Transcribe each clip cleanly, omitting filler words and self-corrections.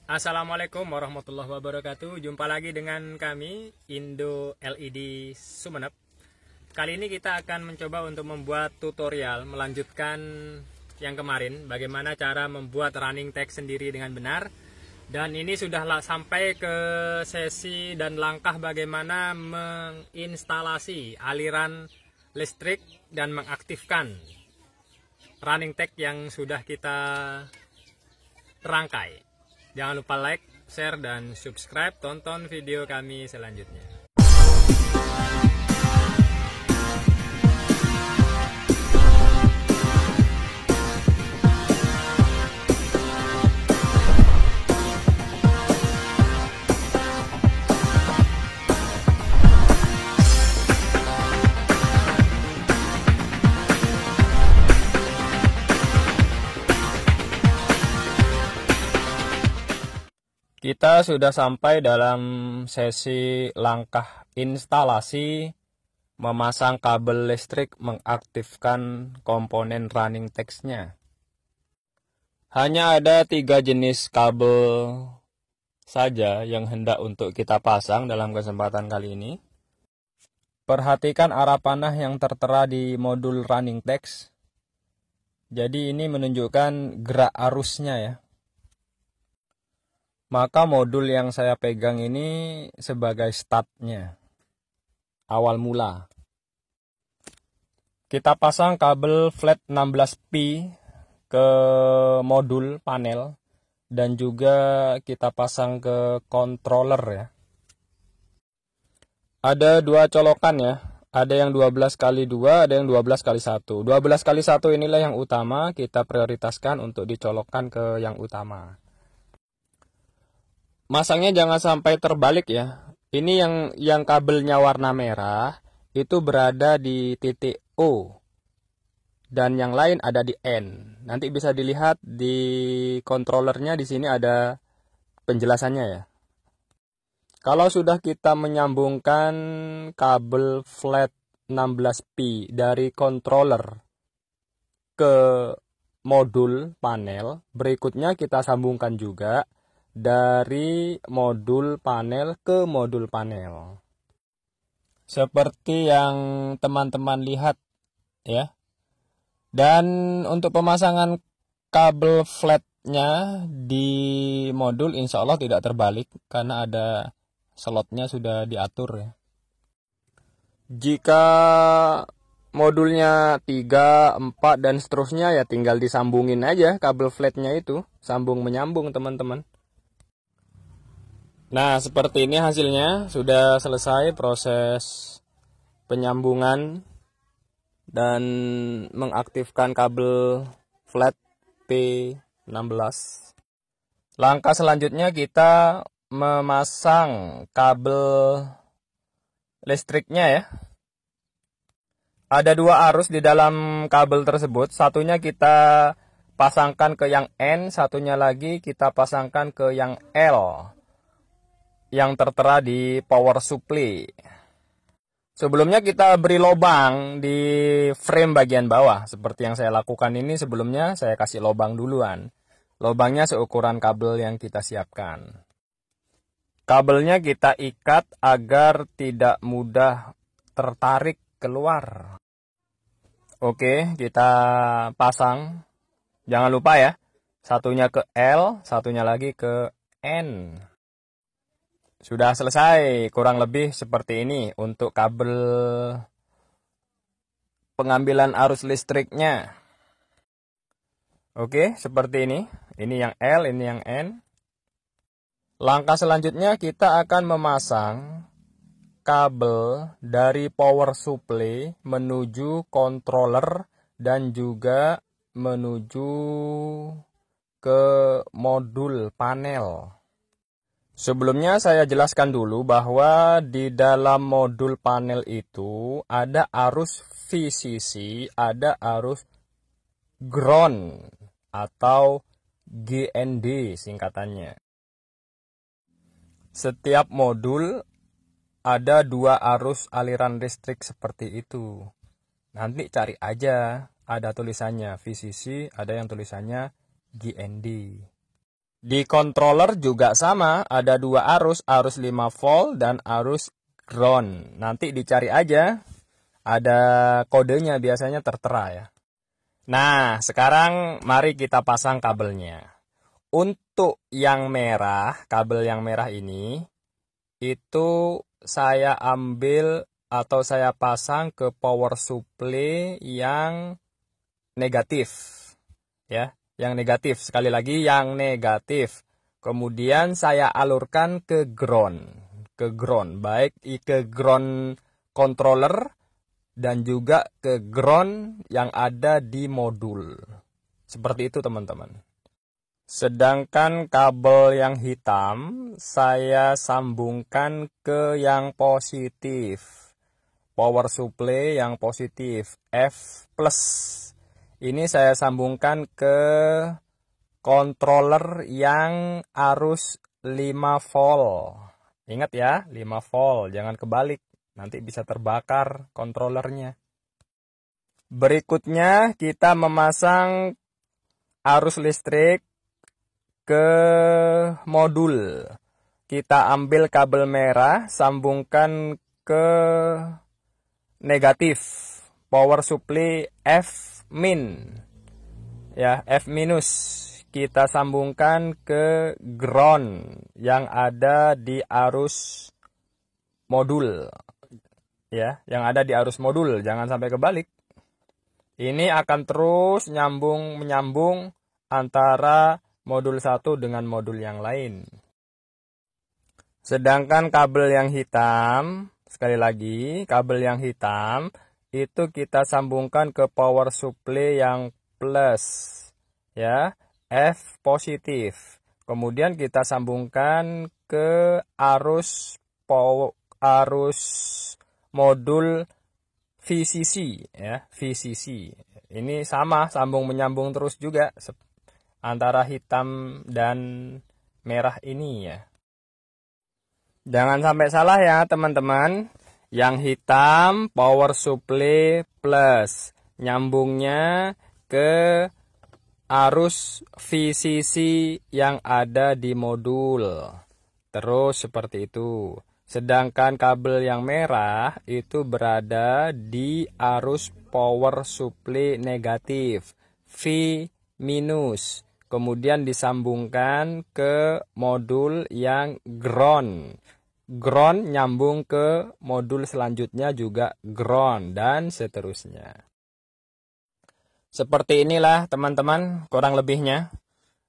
Assalamualaikum warahmatullahi wabarakatuh. Jumpa lagi dengan kami Indo LED Sumeneb. Kali ini kita akan mencoba untuk membuat tutorial melanjutkan yang kemarin, bagaimana cara membuat running text sendiri dengan benar. Dan ini sudah sampai ke sesi dan langkah bagaimana menginstalasi aliran listrik dan mengaktifkan running text yang sudah kita rangkai. Jangan lupa like, share, dan subscribe. Tonton video kami selanjutnya. Kita sudah sampai dalam sesi langkah instalasi, memasang kabel listrik, mengaktifkan komponen running text-nya. Hanya ada 3 jenis kabel saja yang hendak untuk kita pasang dalam kesempatan kali ini. Perhatikan arah panah yang tertera di modul running text. Jadi ini menunjukkan gerak arusnya ya. Maka modul yang saya pegang ini sebagai startnya, awal mula. Kita pasang kabel flat 16P ke modul panel dan juga kita pasang ke controller ya. Ada 2 colokan ya, ada yang 12x2, ada yang 12x1. 12x1 inilah yang utama, kita prioritaskan untuk dicolokkan ke yang utama. Masangnya jangan sampai terbalik ya. Ini yang kabelnya warna merah itu berada di titik O dan yang lain ada di N. Nanti bisa dilihat di controllernya, di sini ada penjelasannya ya. Kalau sudah kita menyambungkan kabel flat 16P dari controller ke modul panel, berikutnya kita sambungkan juga dari modul panel ke modul panel. Seperti yang teman-teman lihat ya. Dan untuk pemasangan kabel flatnya di modul insya Allah tidak terbalik karena ada slotnya sudah diatur ya. Jika modulnya 3, 4 dan seterusnya ya tinggal disambungin aja kabel flatnya itu, sambung menyambung teman-teman. Nah, seperti ini hasilnya. Sudah selesai proses penyambungan dan mengaktifkan kabel flat P16. Langkah selanjutnya kita memasang kabel listriknya ya. Ada 2 arus di dalam kabel tersebut. Satunya kita pasangkan ke yang N, satunya lagi kita pasangkan ke yang L, yang tertera di power supply. Sebelumnya kita beri lubang di frame bagian bawah. Seperti yang saya lakukan ini sebelumnya, saya kasih lubang duluan. Lubangnya seukuran kabel yang kita siapkan. Kabelnya kita ikat agar tidak mudah tertarik keluar. Oke, kita pasang. Jangan lupa ya, satunya ke L, satunya lagi ke N. Sudah selesai, kurang lebih seperti ini untuk kabel pengambilan arus listriknya. Oke, seperti ini. Ini yang L, ini yang N. Langkah selanjutnya kita akan memasang kabel dari power supply menuju controller dan juga menuju ke modul panel. Sebelumnya saya jelaskan dulu bahwa di dalam modul panel itu ada arus VCC, ada arus ground atau GND singkatannya. Setiap modul ada 2 arus aliran listrik seperti itu. Nanti cari aja, ada tulisannya VCC, ada yang tulisannya GND. Di controller juga sama, ada dua arus 5 volt dan arus ground. Nanti dicari aja, ada kodenya biasanya tertera ya. Nah, sekarang mari kita pasang kabelnya. Untuk yang merah, kabel yang merah ini, itu saya ambil atau saya pasang ke power supply yang negatif. Ya, yang negatif. Sekali lagi, yang negatif. Kemudian saya alurkan ke ground. Baik ke ground controller dan juga ke ground yang ada di modul. Seperti itu teman-teman. Sedangkan kabel yang hitam saya sambungkan ke yang positif. Power supply yang positif, F+. Ini saya sambungkan ke controller yang arus 5 volt. Ingat ya, 5 volt, jangan kebalik. Nanti bisa terbakar controllernya. Berikutnya kita memasang arus listrik ke modul. Kita ambil kabel merah, sambungkan ke negatif. Power supply F-. Ya, F-. Kita sambungkan ke ground yang ada di arus modul. Ya, yang ada di arus modul, jangan sampai kebalik. Ini akan terus menyambung antara modul satu dengan modul yang lain. Sedangkan kabel yang hitam, sekali lagi, kabel yang hitam itu kita sambungkan ke power supply yang plus, ya, F positif. Kemudian kita sambungkan ke arus modul VCC, ya, VCC. Ini sama, sambung menyambung terus juga antara hitam dan merah ini ya. Jangan sampai salah ya teman-teman. Yang hitam power supply plus, nyambungnya ke arus VCC yang ada di modul. Terus seperti itu. Sedangkan kabel yang merah itu berada di arus power supply negatif, V-. Kemudian disambungkan ke modul yang ground. Ground nyambung ke modul selanjutnya juga ground dan seterusnya. Seperti inilah teman-teman kurang lebihnya.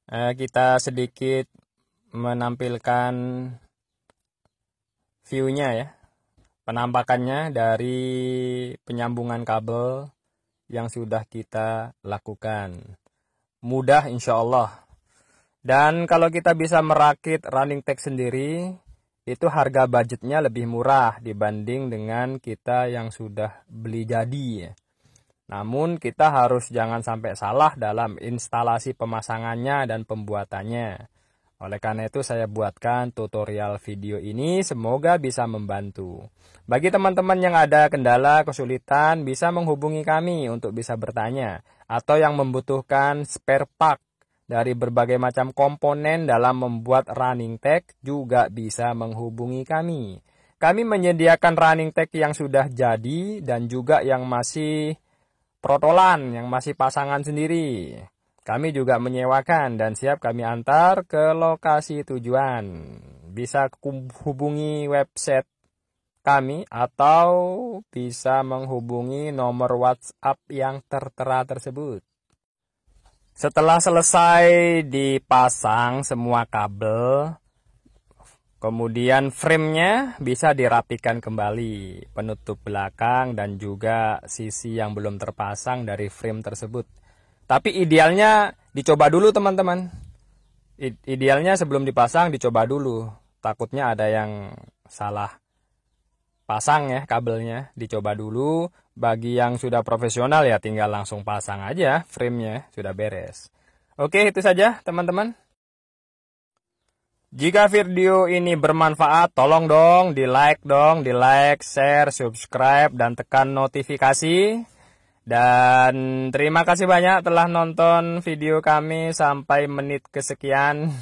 Kita sedikit menampilkan view-nya ya. Penampakannya dari penyambungan kabel yang sudah kita lakukan. Mudah insya Allah. Dan kalau kita bisa merakit running tag sendiri, itu harga budgetnya lebih murah dibanding dengan kita yang sudah beli jadi. Namun kita harus jangan sampai salah dalam instalasi pemasangannya dan pembuatannya. Oleh karena itu saya buatkan tutorial video ini, semoga bisa membantu. Bagi teman-teman yang ada kendala, kesulitan, bisa menghubungi kami untuk bisa bertanya. Atau yang membutuhkan spare part dari berbagai macam komponen dalam membuat running tag juga bisa menghubungi kami. Kami menyediakan running tag yang sudah jadi dan juga yang masih protolan, yang masih pasangan sendiri. Kami juga menyewakan dan siap kami antar ke lokasi tujuan. Bisa hubungi website kami atau bisa menghubungi nomor WhatsApp yang tertera tersebut. Setelah selesai dipasang semua kabel, kemudian frame-nya bisa dirapikan kembali, penutup belakang dan juga sisi yang belum terpasang dari frame tersebut. Tapi idealnya dicoba dulu teman-teman. Idealnya sebelum dipasang dicoba dulu. Takutnya ada yang salah pasang ya kabelnya, dicoba dulu. Bagi yang sudah profesional ya tinggal langsung pasang aja frame-nya, sudah beres. Oke, itu saja teman-teman. Jika video ini bermanfaat, tolong dong di like, share, subscribe, dan tekan notifikasi. Dan terima kasih banyak telah nonton video kami sampai menit kesekian.